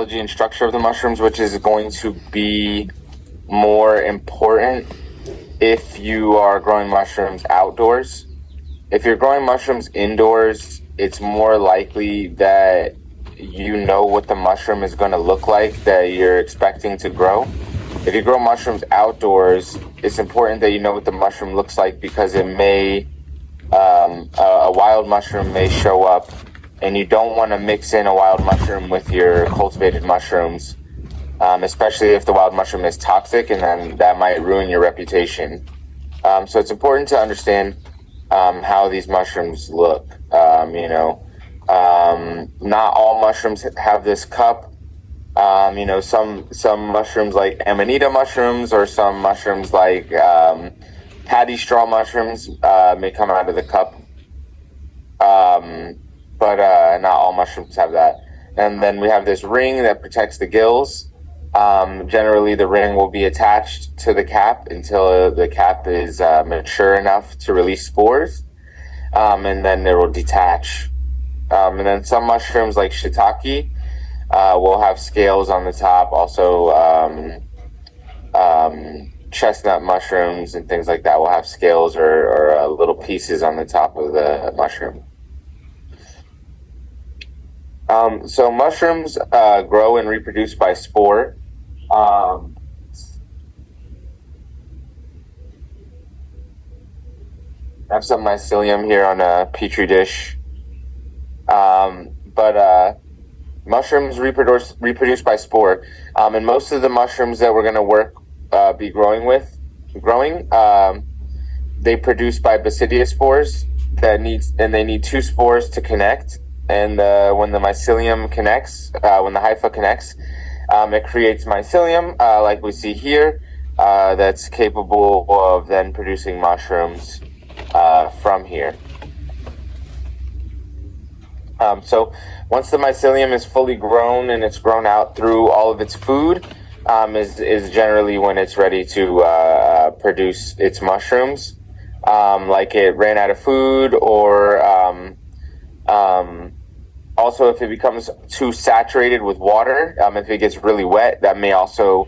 mycology and structure of the mushrooms, which is going to be more important if you are growing mushrooms outdoors. If you're growing mushrooms indoors, it's more likely that you know what the mushroom is going to look like that you're expecting to grow. If you grow mushrooms outdoors, it's important that you know what the mushroom looks like, because it may, a wild mushroom may show up, and you don't want to mix in a wild mushroom with your cultivated mushrooms, especially if the wild mushroom is toxic, and then that might ruin your reputation. So it's important to understand how these mushrooms look. Not all mushrooms have this cup. Some mushrooms like amanita mushrooms, or some mushrooms like paddy straw mushrooms may come out of the cup. But not all mushrooms have that. And then we have this ring that protects the gills. Generally, the ring will be attached to the cap until the cap is mature enough to release spores, and then it will detach. And then some mushrooms like shiitake will have scales on the top. Also, chestnut mushrooms and things like that will have scales or little pieces on the top of the mushroom. So mushrooms grow and reproduce by spore. I have some mycelium here on a petri dish. But mushrooms reproduce by spore. And most of the mushrooms that we're going to be growing, they produce by basidiospores they need two spores to connect. And when the mycelium connects, when the hypha connects, it creates mycelium, like we see here, that's capable of then producing mushrooms from here. So once the mycelium is fully grown and it's grown out through all of its food, is generally when it's ready to produce its mushrooms. Like it ran out of food, or also if it becomes too saturated with water, if it gets really wet, that may also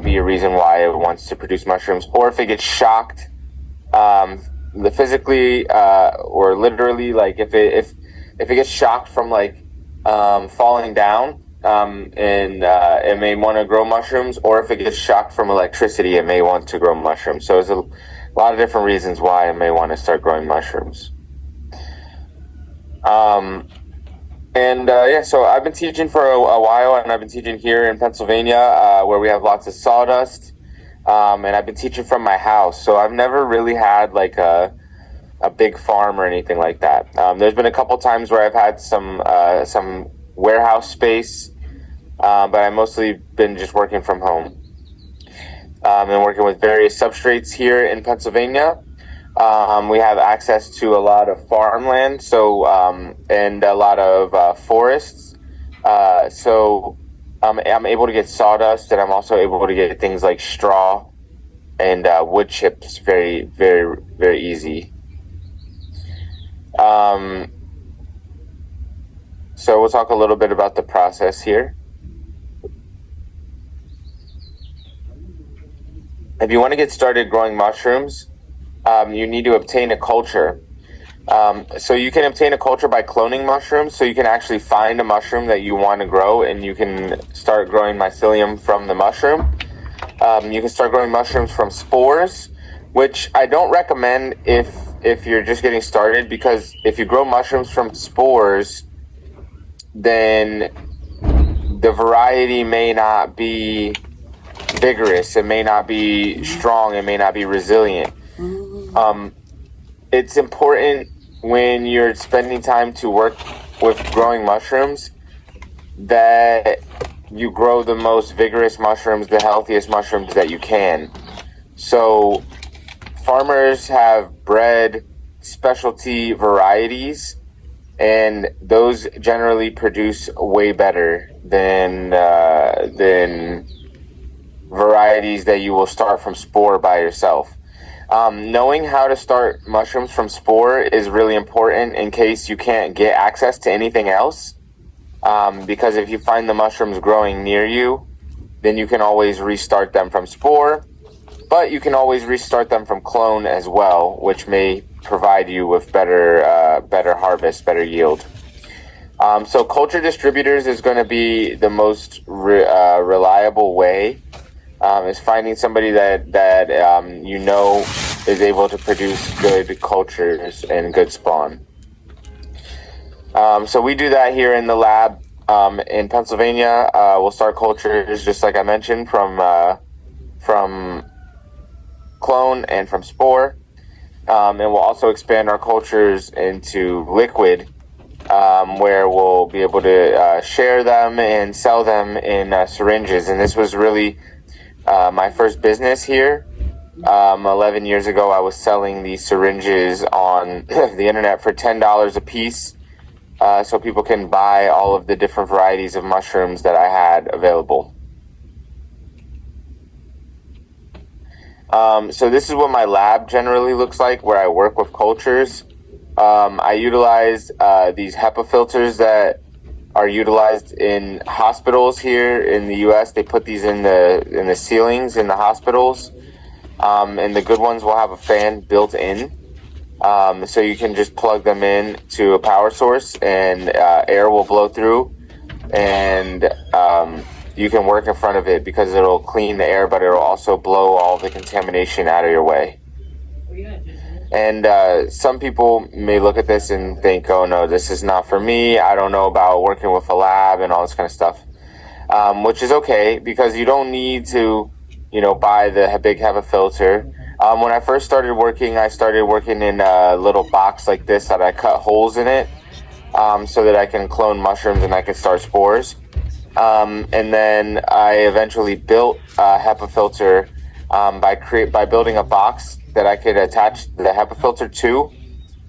be a reason why it wants to produce mushrooms. Or if it gets shocked, physically or literally, like if it gets shocked from falling down, and it may want to grow mushrooms. Or if it gets shocked from electricity, it may want to grow mushrooms. So there's a lot of different reasons why it may want to start growing mushrooms. So I've been teaching for a while, and I've been teaching here in Pennsylvania, where we have lots of sawdust, and I've been teaching from my house. So I've never really had a big farm or anything like that. There's been a couple times where I've had some warehouse space, but I've mostly been just working from home, and working with various substrates here in Pennsylvania. We have access to a lot of farmland, and a lot of forests. So I'm able to get sawdust, and I'm also able to get things like straw and wood chips very, very, very easy. So we'll talk a little bit about the process here. If you want to get started growing mushrooms, you need to obtain a culture. So you can obtain a culture by cloning mushrooms. So you can actually find a mushroom that you want to grow, and you can start growing mycelium from the mushroom. You can start growing mushrooms from spores, which I don't recommend if you're just getting started, because if you grow mushrooms from spores, then the variety may not be vigorous, it may not be strong, it may not be resilient. It's important when you're spending time to work with growing mushrooms that you grow the most vigorous mushrooms, the healthiest mushrooms that you can. So farmers have bred specialty varieties, and those generally produce way better than varieties that you will start from spore by yourself. Knowing how to start mushrooms from spore is really important in case you can't get access to anything else. because if you find the mushrooms growing near you, then you can always restart them from spore, but you can always restart them from clone as well, which may provide you with better harvest, better yield. So culture distributors is going to be the most reliable way. Is finding somebody that is able to produce good cultures and good spawn. So we do that here in the lab in Pennsylvania. We'll start cultures just like I mentioned from clone and from spore, and we'll also expand our cultures into liquid, where we'll be able to share them and sell them in syringes. And this was really my first business here. 11 years ago, I was selling these syringes on the internet for $10 a piece, so people can buy all of the different varieties of mushrooms that I had available. So this is what my lab generally looks like, where I work with cultures. I utilize these HEPA filters that are utilized in hospitals here in the U.S. They put these in the ceilings in the hospitals, and the good ones will have a fan built in, so you can just plug them in to a power source, and air will blow through, and you can work in front of it because it'll clean the air, but it'll also blow all the contamination out of your way. And some people may look at this and think, oh no, this is not for me. I don't know about working with a lab and all this kind of stuff, which is okay, because you don't need to, buy the big HEPA filter. When I first started working, I started working in a little box like this that I cut holes in it, so that I can clone mushrooms and I can start spores. And then I eventually built a HEPA filter by building a box that I could attach the HEPA filter to,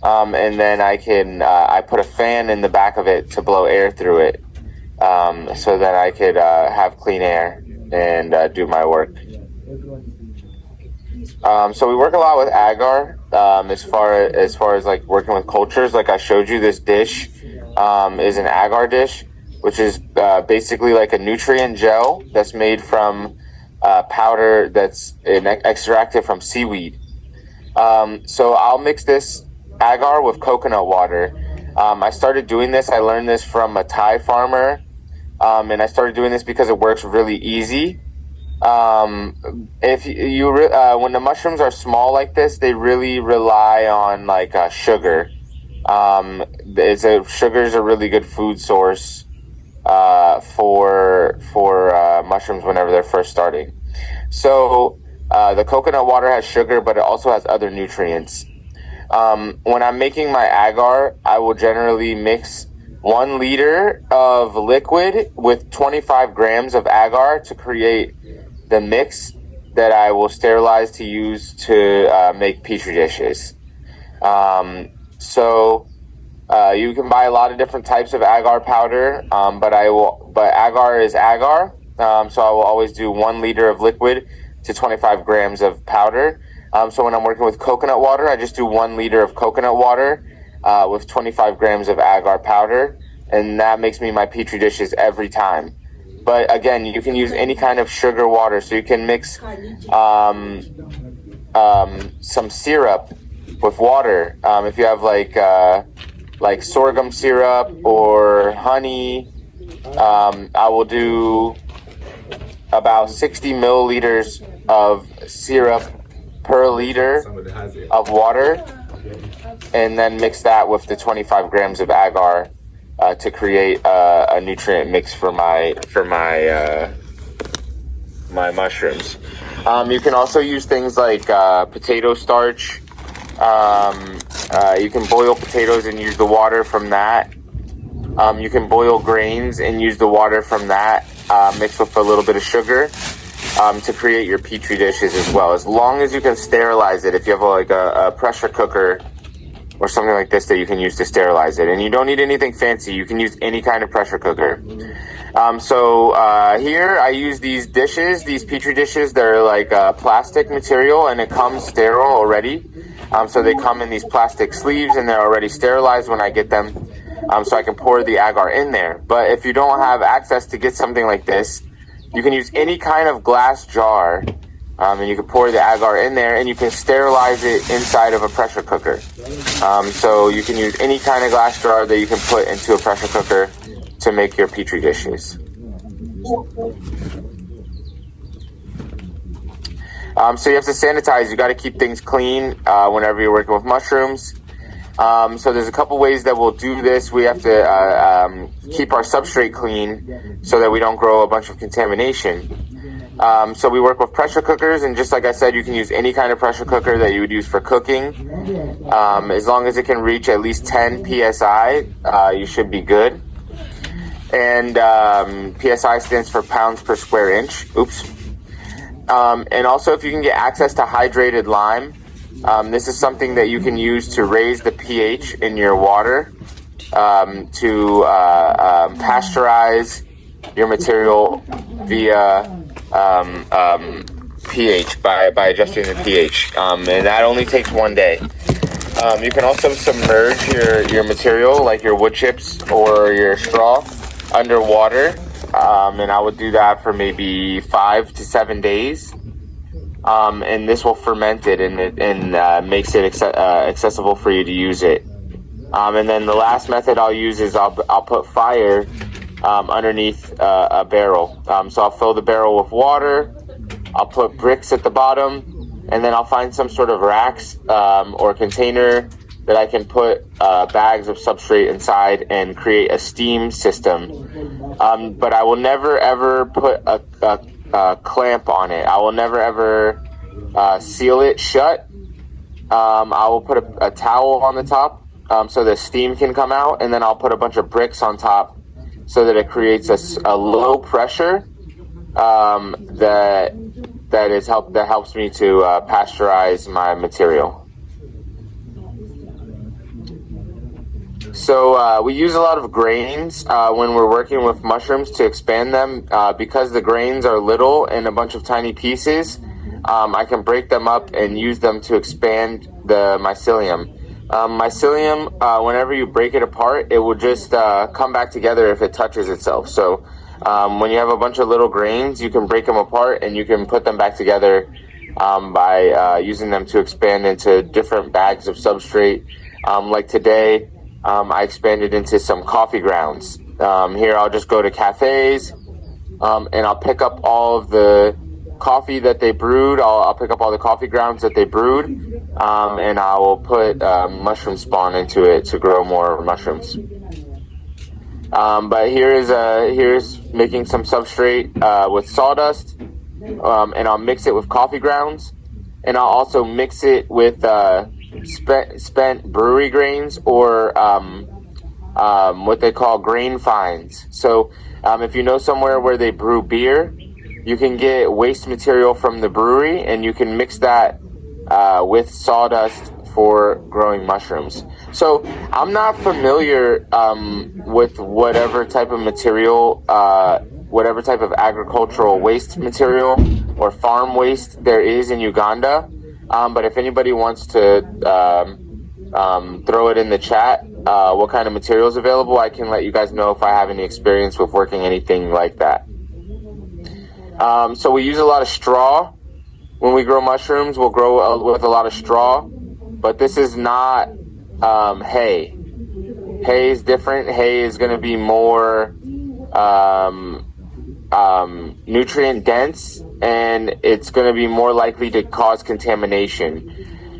and then I put a fan in the back of it to blow air through it, so that I could have clean air and do my work. So we work a lot with agar, as far as like working with cultures. Like I showed you, this dish is an agar dish, which is basically like a nutrient gel that's made from powder that's extracted from seaweed. So I'll mix this agar with coconut water. I started doing this. I learned this from a Thai farmer, and I started doing this because it works really easy. If you when the mushrooms are small like this, they really rely on like sugar. Sugar is a really good food source for mushrooms whenever they're first starting. So the coconut water has sugar, but it also has other nutrients. When I'm making my agar, I will generally mix 1 liter of liquid with 25 grams of agar to create the mix that I will sterilize to use to make petri dishes. So you can buy a lot of different types of agar powder, but agar is agar. So I will always do 1 liter of liquid to 25 grams of powder. So when I'm working with coconut water, I just do 1 liter of coconut water with 25 grams of agar powder, and that makes me my petri dishes every time. But again, you can use any kind of sugar water, so you can mix some syrup with water. If you have like sorghum syrup or honey, I will do about 60 milliliters of syrup per liter of water, and then mix that with the 25 grams of agar to create a nutrient mix for my mushrooms. You can also use things like potato starch. You can boil potatoes and use the water from that. You can boil grains and use the water from that, mixed with a little bit of sugar, to create your petri dishes as well. As long as you can sterilize it. If you have a pressure cooker or something like this that you can use to sterilize it, and you don't need anything fancy, you can use any kind of pressure cooker. Here I use these petri dishes. They're like plastic material, and it comes sterile already. So they come in these plastic sleeves, and they're already sterilized when I get them. so I can pour the agar in there. But if you don't have access to get something like this, you can use any kind of glass jar, and you can pour the agar in there, and you can sterilize it inside of a pressure cooker. So you can use any kind of glass jar that you can put into a pressure cooker to make your petri dishes. So you have to sanitize. You got to keep things clean whenever you're working with mushrooms. So there's a couple ways that we'll do this. We have to keep our substrate clean so that we don't grow a bunch of contamination. So we work with pressure cookers, and just like I said, you can use any kind of pressure cooker that you would use for cooking. As long as it can reach at least 10 psi, you should be good. And psi stands for pounds per square inch. Oops. And also, if you can get access to hydrated lime, this is something that you can use to raise the pH in your water, to pasteurize your material via pH by adjusting the pH, and that only takes 1 day. You can also submerge your material, like your wood chips or your straw, under water, and I would do that for maybe 5 to 7 days. And this will ferment it and makes it accessible for you to use it. And then the last method I'll use is I'll put fire underneath a barrel. So I'll fill the barrel with water. I'll put bricks at the bottom, and then I'll find some sort of racks or container that I can put bags of substrate inside and create a steam system. But I will never ever put a clamp on it. I will never ever seal it shut. I will put a towel on the top so the steam can come out, and then I'll put a bunch of bricks on top so that it creates a low pressure that helps me to pasteurize my material. So we use a lot of grains when we're working with mushrooms to expand them. Because the grains are little and a bunch of tiny pieces, I can break them up and use them to expand the mycelium. Mycelium, whenever you break it apart, it will just come back together if it touches itself. So when you have a bunch of little grains, you can break them apart and you can put them back together by using them to expand into different bags of substrate. Like today, I expanded into some coffee grounds. Here I'll just go to cafes and I'll pick up all of the coffee that they brewed. I'll pick up all the coffee grounds that they brewed, and I will put mushroom spawn into it to grow more mushrooms. But here's making some substrate with sawdust, and I'll mix it with coffee grounds, and I'll also mix it with spent brewery grains or what they call grain fines. So if you know somewhere where they brew beer, you can get waste material from the brewery and you can mix that with sawdust for growing mushrooms. So I'm not familiar with whatever type of material, whatever type of agricultural waste material or farm waste there is in Uganda. But if anybody wants to throw it in the chat, what kind of material is available, I can let you guys know if I have any experience with working anything like that. So we use a lot of straw. When we grow mushrooms, we'll grow with a lot of straw. But this is not hay. Hay is different. Hay is going to be more nutrient dense, and it's going to be more likely to cause contamination.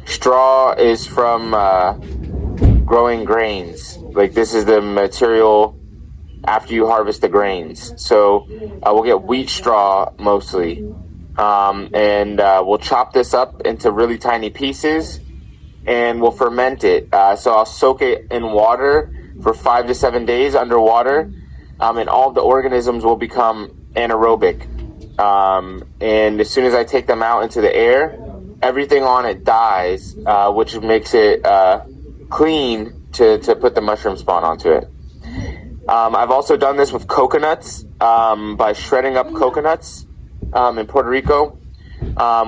Straw is from growing grains. Like, this is the material after you harvest the grains. So we'll get wheat straw mostly, and we'll chop this up into really tiny pieces and we'll ferment it. So I'll soak it in water for 5 to 7 days underwater, and all of the organisms will become anaerobic. And as soon as I take them out into the air, everything on it dies, which makes it clean to put the mushroom spawn onto it. I've also done this with coconuts by shredding up coconuts in Puerto Rico.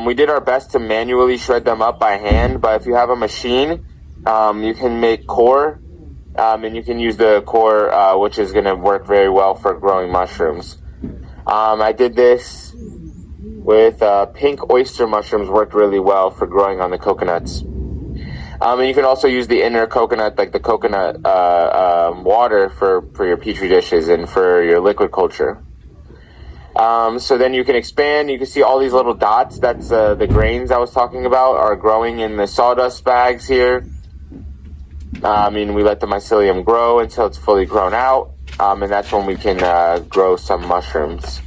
We did our best to manually shred them up by hand, but if you have a machine, you can make coir And you can use the core, which is going to work very well for growing mushrooms. I did this with pink oyster mushrooms, worked really well for growing on the coconuts. And you can also use the inner coconut, like the coconut water for your petri dishes and for your liquid culture. So then you can expand. You can see all these little dots. That's the grains I was talking about are growing in the sawdust bags here. We let the mycelium grow until it's fully grown out. And that's when we can grow some mushrooms.